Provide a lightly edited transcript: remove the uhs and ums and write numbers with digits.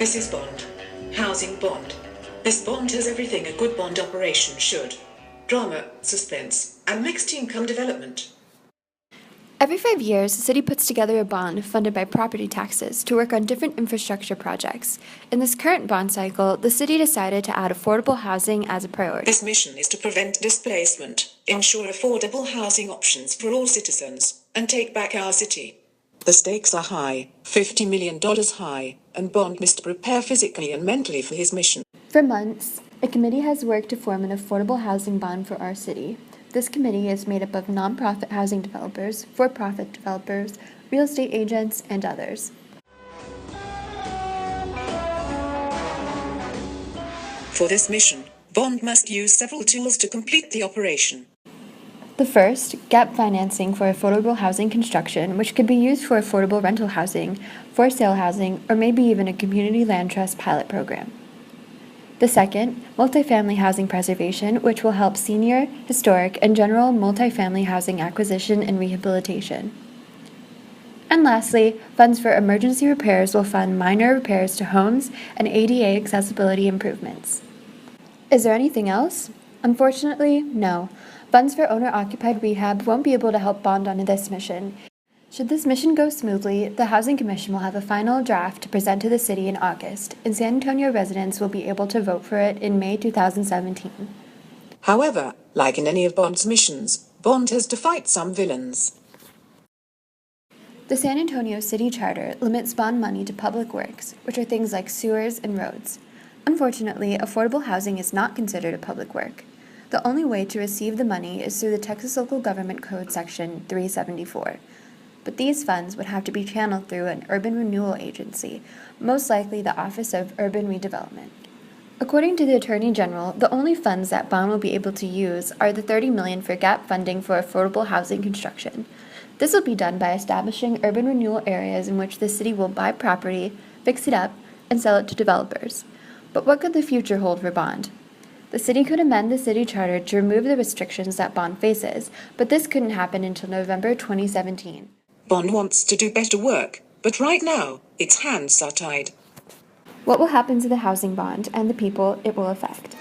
This is Bond. Housing Bond. This bond has everything a good bond operation should. Drama, suspense, and mixed income development. Every 5 years, the city puts together a bond funded by property taxes to work on different infrastructure projects. In this current bond cycle, the city decided to add affordable housing as a priority. This mission is to prevent displacement, ensure affordable housing options for all citizens, and take back our city. The stakes are high, $50 million high, and Bond must prepare physically and mentally for his mission. For months, a committee has worked to form an affordable housing bond for our city. This committee is made up of nonprofit housing developers, for-profit developers, real estate agents, and others. For this mission, Bond must use several tools to complete the operation. The first, gap financing for affordable housing construction, which could be used for affordable rental housing, for sale housing, or maybe even a community land trust pilot program. The second, multifamily housing preservation, which will help senior, historic, and general multifamily housing acquisition and rehabilitation. And lastly, funds for emergency repairs will fund minor repairs to homes and ADA accessibility improvements. Is there anything else? Unfortunately, no. Funds for owner-occupied rehab won't be able to help Bond on this mission. Should this mission go smoothly, the Housing Commission will have a final draft to present to the city in August, and San Antonio residents will be able to vote for it in May 2017. However, like in any of Bond's missions, Bond has to fight some villains. The San Antonio City Charter limits bond money to public works, which are things like sewers and roads. Unfortunately, affordable housing is not considered a public work. The only way to receive the money is through the Texas Local Government Code Section 374. But these funds would have to be channeled through an urban renewal agency, most likely the Office of Urban Redevelopment. According to the Attorney General, the only funds that Bond will be able to use are the $30 million for gap funding for affordable housing construction. This will be done by establishing urban renewal areas in which the city will buy property, fix it up, and sell it to developers. But what could the future hold for Bond? The city could amend the city charter to remove the restrictions that Bond faces, but this couldn't happen until November 2017. Bond wants to do better work, but right now, its hands are tied. What will happen to the housing bond and the people it will affect?